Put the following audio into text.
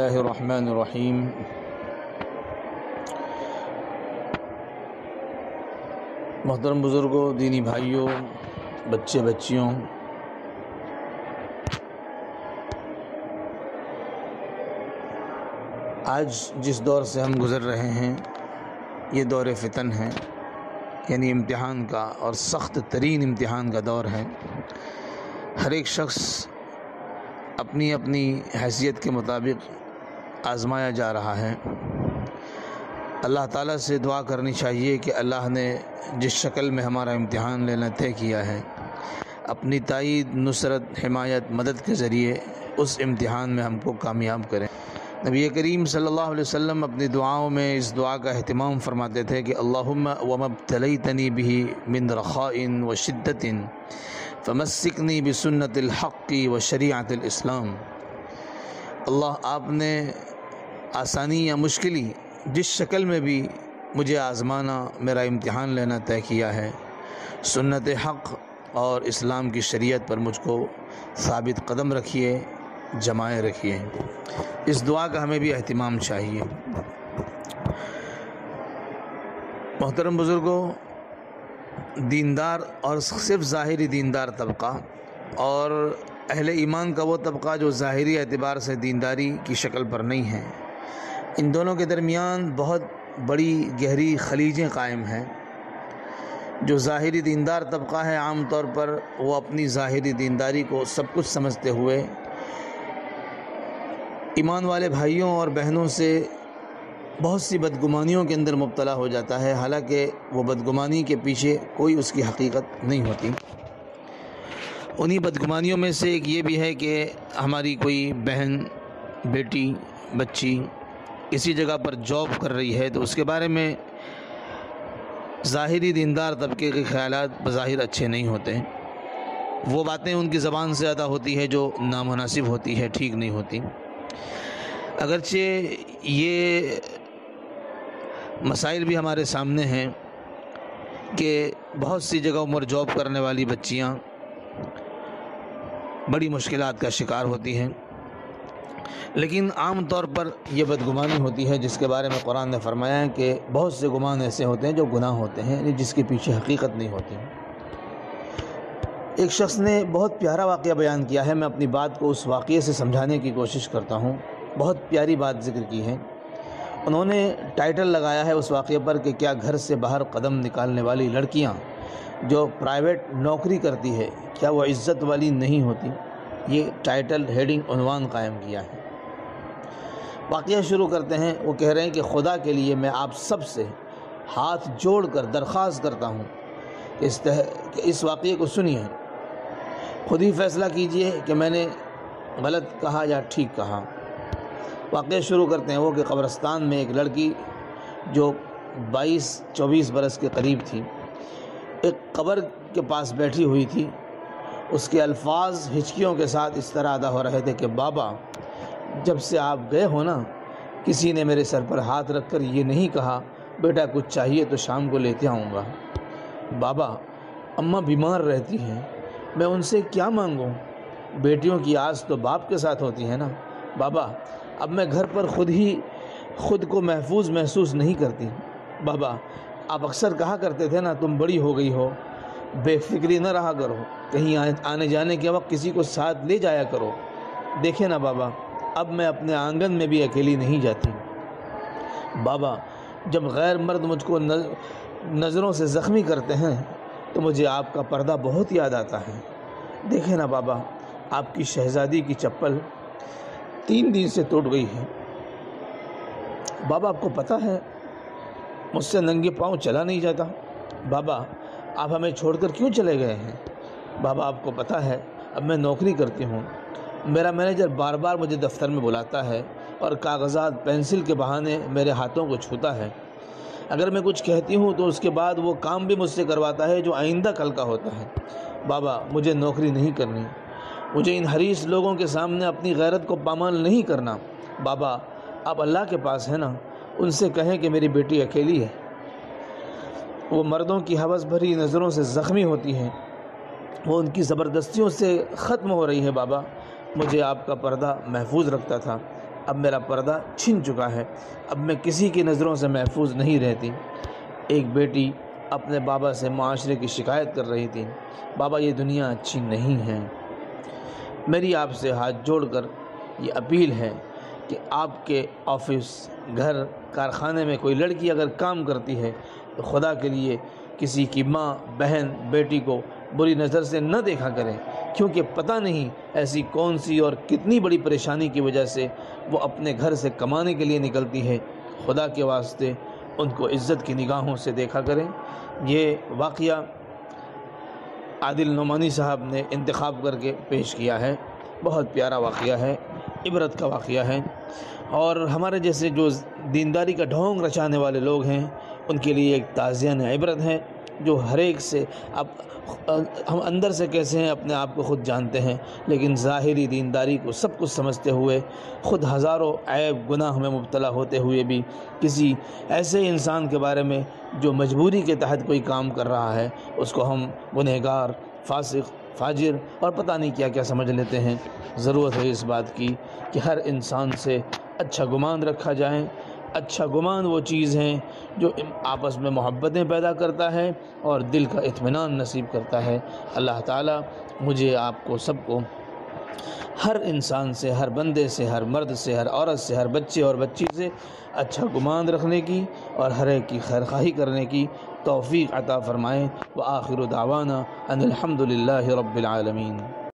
اللہ الرحمن الرحیم۔ محترم بزرگوں، دینی بھائیوں، بچے بچیوں، آج جس دور سے ہم گزر رہے ہیں یہ دور فتن ہے، یعنی امتحان کا، اور سخت ترین امتحان کا دور ہے۔ ہر ایک شخص اپنی اپنی حیثیت کے مطابق آزمایا جا رہا ہے۔ اللہ تعالیٰ سے دعا کرنی چاہیے کہ اللہ نے جس شکل میں ہمارا امتحان لینا طے کیا ہے، اپنی تائید، نصرت، حمایت، مدد کے ذریعے اس امتحان میں ہم کو کامیاب کریں۔ نبی کریم صلی اللہ علیہ وسلم اپنی دعاؤں میں اس دعا کا اہتمام فرماتے تھے کہ اللہم وما ابتلیتنی بہ من رخاء وشدۃ فمسکنی بسنت الحق وشریعۃ الاسلام۔ اللہ، آپ نے آسانی یا مشکلی جس شکل میں بھی مجھے آزمانا، میرا امتحان لینا طے کیا ہے، سنت حق اور اسلام کی شریعت پر مجھ کو ثابت قدم رکھیے، جمائے رکھیے۔ اس دعا کا ہمیں بھی اہتمام چاہیے۔ محترم بزرگوں، دیندار اور صرف ظاہری دیندار طبقہ اور اہل ایمان کا وہ طبقہ جو ظاہری اعتبار سے دینداری کی شکل پر نہیں ہے، ان دونوں کے درمیان بہت بڑی گہری خلیجیں قائم ہیں۔ جو ظاہری دیندار طبقہ ہے، عام طور پر وہ اپنی ظاہری دینداری کو سب کچھ سمجھتے ہوئے ایمان والے بھائیوں اور بہنوں سے بہت سی بدگمانیوں کے اندر مبتلا ہو جاتا ہے، حالانکہ وہ بدگمانی کے پیچھے کوئی اس کی حقیقت نہیں ہوتی۔ انہی بدگمانیوں میں سے ایک یہ بھی ہے کہ ہماری کوئی بہن، بیٹی، بچی کسی جگہ پر جاب کر رہی ہے تو اس کے بارے میں ظاہری دیندار طبقے کے خیالات بظاہر اچھے نہیں ہوتے۔ وہ باتیں ان کی زبان سے ادا ہوتی ہے جو نامناسب ہوتی ہے، ٹھیک نہیں ہوتی۔ اگرچہ یہ مسائل بھی ہمارے سامنے ہیں کہ بہت سی جگہوں پر جاب کرنے والی بچیاں بڑی مشکلات کا شکار ہوتی ہیں، لیکن عام طور پر یہ بدگمانی ہوتی ہے جس کے بارے میں قرآن نے فرمایا ہے کہ بہت سے گمان ایسے ہوتے ہیں جو گناہ ہوتے ہیں، یعنی جس کے پیچھے حقیقت نہیں ہوتی۔ ایک شخص نے بہت پیارا واقعہ بیان کیا ہے، میں اپنی بات کو اس واقعے سے سمجھانے کی کوشش کرتا ہوں۔ بہت پیاری بات ذکر کی ہے۔ انہوں نے ٹائٹل لگایا ہے اس واقعے پر کہ کیا گھر سے باہر قدم نکالنے والی لڑکیاں جو پرائیویٹ نوکری کرتی ہے، کیا وہ عزت والی نہیں ہوتی؟ یہ ٹائٹل، ہیڈنگ، عنوان قائم کیا ہے۔ واقعہ شروع کرتے ہیں۔ وہ کہہ رہے ہیں کہ خدا کے لیے میں آپ سب سے ہاتھ جوڑ کر درخواست کرتا ہوں کہ اس واقعے کو سنیے، خود ہی فیصلہ کیجئے کہ میں نے غلط کہا یا ٹھیک کہا۔ واقعہ شروع کرتے ہیں وہ کہ قبرستان میں ایک لڑکی جو 22-24 برس کے قریب تھی، ایک قبر کے پاس بیٹھی ہوئی تھی۔ اس کے الفاظ ہچکیوں کے ساتھ اس طرح ادا ہو رہے تھے کہ بابا، جب سے آپ گئے ہو نا، کسی نے میرے سر پر ہاتھ رکھ کر یہ نہیں کہا بیٹا کچھ چاہیے تو شام کو لیتے آؤں گا۔ بابا، اماں بیمار رہتی ہیں، میں ان سے کیا مانگوں؟ بیٹیوں کی آس تو باپ کے ساتھ ہوتی ہے نا۔ بابا، اب میں گھر پر خود کو محفوظ محسوس نہیں کرتی۔ بابا، آپ اکثر کہا کرتے تھے نا تم بڑی ہو گئی ہو، بے فکری نہ رہا کرو، کہیں آنے جانے کے وقت کسی کو ساتھ لے جایا کرو۔ دیکھیں نا بابا، اب میں اپنے آنگن میں بھی اکیلی نہیں جاتی۔ بابا، جب غیر مرد مجھ کو نظروں سے زخمی کرتے ہیں تو مجھے آپ کا پردہ بہت یاد آتا ہے۔ دیکھیں نا بابا، آپ کی شہزادی کی چپل 3 دن سے ٹوٹ گئی ہے۔ بابا، آپ کو پتہ ہے مجھ سے ننگے پاؤں چلا نہیں جاتا۔ بابا، آپ ہمیں چھوڑ کر کیوں چلے گئے ہیں؟ بابا، آپ کو پتہ ہے اب میں نوکری کرتی ہوں، میرا مینیجر بار بار مجھے دفتر میں بلاتا ہے اور کاغذات پینسل کے بہانے میرے ہاتھوں کو چھوتا ہے۔ اگر میں کچھ کہتی ہوں تو اس کے بعد وہ کام بھی مجھ سے کرواتا ہے جو آئندہ کل کا ہوتا ہے۔ بابا، مجھے نوکری نہیں کرنی، مجھے ان حریص لوگوں کے سامنے اپنی غیرت کو پامال نہیں کرنا۔ بابا، آپ اللہ کے پاس ہیں نا، ان سے کہیں کہ میری بیٹی اکیلی ہے، وہ مردوں کی ہوس بھری نظروں سے زخمی ہوتی ہے، وہ ان کی زبردستیوں سے ختم ہو رہی ہے۔ بابا، مجھے آپ کا پردہ محفوظ رکھتا تھا، اب میرا پردہ چھن چکا ہے، اب میں کسی کی نظروں سے محفوظ نہیں رہتی۔ ایک بیٹی اپنے بابا سے معاشرے کی شکایت کر رہی تھی، بابا یہ دنیا اچھی نہیں ہے۔ میری آپ سے ہاتھ جوڑ کر یہ اپیل ہے کہ آپ کے آفس، گھر، کارخانے میں کوئی لڑکی اگر کام کرتی ہے تو خدا کے لیے کسی کی ماں، بہن، بیٹی کو بری نظر سے نہ دیکھا کریں، کیونکہ پتہ نہیں ایسی کون سی اور کتنی بڑی پریشانی کی وجہ سے وہ اپنے گھر سے کمانے کے لیے نکلتی ہے۔ خدا کے واسطے ان کو عزت کی نگاہوں سے دیکھا کریں۔ یہ واقعہ عادل نعمانی صاحب نے انتخاب کر کے پیش کیا ہے، بہت پیارا واقعہ ہے، عبرت کا واقعہ ہے، اور ہمارے جیسے جو دینداری کا ڈھونگ رچانے والے لوگ ہیں ان کے لیے ایک تعزیہ عبرت ہے، جو ہر ایک سے اب ہم اندر سے کیسے ہیں اپنے آپ کو خود جانتے ہیں، لیکن ظاہری دینداری کو سب کچھ سمجھتے ہوئے خود ہزاروں عیب گناہ میں مبتلا ہوتے ہوئے بھی کسی ایسے انسان کے بارے میں جو مجبوری کے تحت کوئی کام کر رہا ہے اس کو ہم گنہگار، فاسق، فاجر اور پتہ نہیں کیا کیا سمجھ لیتے ہیں۔ ضرورت ہے اس بات کی کہ ہر انسان سے اچھا گمان رکھا جائے۔ اچھا گمان وہ چیز ہے جو آپس میں محبتیں پیدا کرتا ہے اور دل کا اطمینان نصیب کرتا ہے۔ اللہ تعالیٰ مجھے، آپ کو، سب کو ہر انسان سے، ہر بندے سے، ہر مرد سے، ہر عورت سے، ہر بچے اور بچی سے اچھا گمان رکھنے کی اور ہر ایک کی خیرخواہی کرنے کی توفیق عطا فرمائیں۔ وآخر دعوانا ان الحمد للہ رب العالمین۔